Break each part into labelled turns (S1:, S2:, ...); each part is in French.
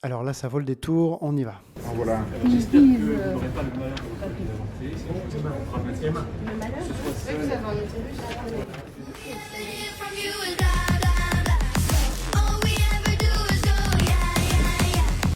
S1: Alors là, ça vaut le détour, on y va.
S2: Ah, voilà.
S3: J'espère que vous n'aurez pas le malheur de votre vie d'avorter. Sinon, on fera mettre Emma.
S4: Le malheur, c'est vrai que vous avez un utérus, je connais.
S5: From you is blah, blah, blah. All we ever do is go, yeah, yeah, yeah.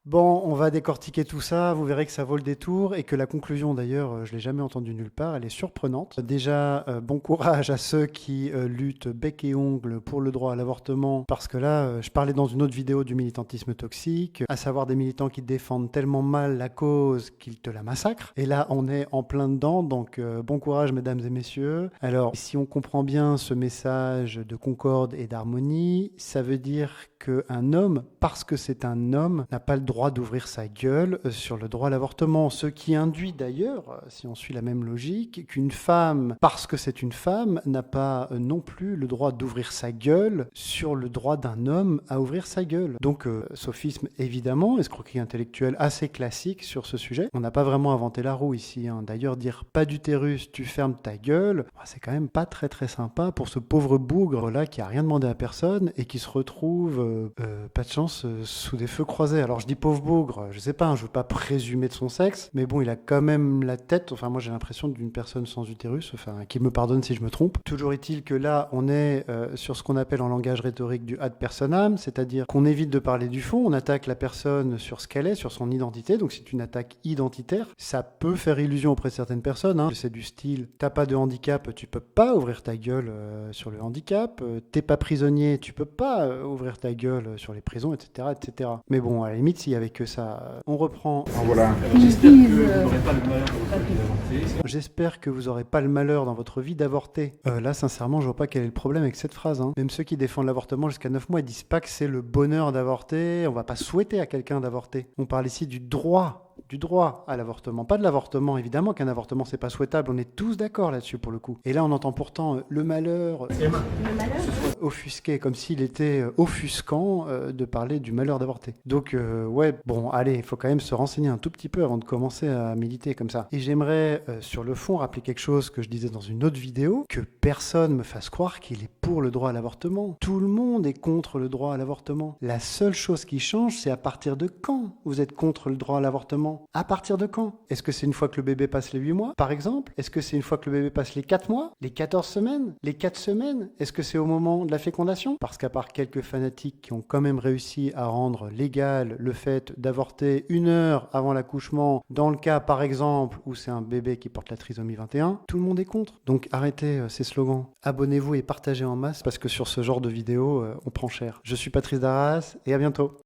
S1: Bon, on va décortiquer tout ça, vous verrez que ça vaut le détour et que la conclusion d'ailleurs, je ne l'ai jamais entendue nulle part, elle est surprenante. Déjà, bon courage à ceux qui luttent bec et ongle pour le droit à l'avortement, parce que là, je parlais dans une autre vidéo du militantisme toxique, à savoir des militants qui défendent tellement mal la cause qu'ils te la massacrent. Et là, on est en plein dedans, donc bon courage mesdames et messieurs. Alors, si on comprend bien ce message de concorde et d'harmonie, ça veut dire qu'un homme, parce que c'est un homme, n'a pas le droit d'ouvrir sa gueule sur le droit à l'avortement. Ce qui induit d'ailleurs, si on suit la même logique, qu'une femme, parce que c'est une femme, n'a pas non plus le droit d'ouvrir sa gueule sur le droit d'un homme à ouvrir sa gueule. Donc, sophisme évidemment, escroquerie intellectuelle assez classique sur ce sujet. On n'a pas vraiment inventé la roue ici, hein. D'ailleurs, dire pas d'utérus, tu fermes ta gueule, c'est quand même pas très très sympa pour ce pauvre bougre là qui a rien demandé à personne et qui se retrouve pas de chance sous des feux croisés. Alors je dis pauvre bougre, je sais pas, hein, je veux pas présumer de son sexe, mais bon, il a quand même la tête, enfin moi j'ai l'impression d'une personne sans utérus, enfin qu'il me pardonne si je me trompe. Toujours est-il que là on est sur ce qu'on appelle en langage rhétorique du ad personam, c'est-à-dire qu'on évite de parler du fond, on attaque la personne sur ce qu'elle est, sur son identité, donc c'est une attaque identitaire. Ça peut faire illusion auprès de certaines personnes, hein. C'est du style, t'as pas de handicap, tu peux pas ouvrir ta gueule sur le handicap, t'es pas prisonnier, tu peux pas ouvrir ta gueule sur les prisons, etc., etc. Mais bon, à la limite, s'il y avait que ça, on reprend.
S2: Ah, voilà.
S3: J'espère que vous n'aurez pas le malheur de votre vie d'avorter. Sinon,
S1: J'espère que vous aurez pas le malheur dans votre vie d'avorter. Là, sincèrement, je vois pas quel est le problème avec cette phrase, hein. Même ceux qui défendent l'avortement jusqu'à 9 mois, ils disent pas que c'est le bonheur d'avorter. On va pas souhaiter à quelqu'un d'avorter. On parle ici du droit à l'avortement, pas de l'avortement. Évidemment qu'un avortement c'est pas souhaitable, on est tous d'accord là-dessus pour le coup. Et là on entend pourtant le malheur
S3: Emma.
S4: Le malheur,
S1: offusqué, comme s'il était offusquant de parler du malheur d'avorter. Donc ouais, bon allez, il faut quand même se renseigner un tout petit peu avant de commencer à militer comme ça. Et j'aimerais sur le fond rappeler quelque chose que je disais dans une autre vidéo, que personne me fasse croire qu'il est pour le droit à l'avortement. Tout le monde est contre le droit à l'avortement. La seule chose qui change, c'est à partir de quand vous êtes contre le droit à l'avortement. À partir de quand? Est-ce que c'est une fois que le bébé passe les 8 mois, par exemple? Est-ce que c'est une fois que le bébé passe les 4 mois? Les 14 semaines? Les 4 semaines? Est-ce que c'est au moment de la fécondation? Parce qu'à part quelques fanatiques qui ont quand même réussi à rendre légal le fait d'avorter 1 heure avant l'accouchement, dans le cas par exemple où c'est un bébé qui porte la trisomie 21, tout le monde est contre. Donc arrêtez ces slogans. Abonnez-vous et partagez en masse parce que sur ce genre de vidéos, on prend cher. Je suis Patrice Darras et à bientôt.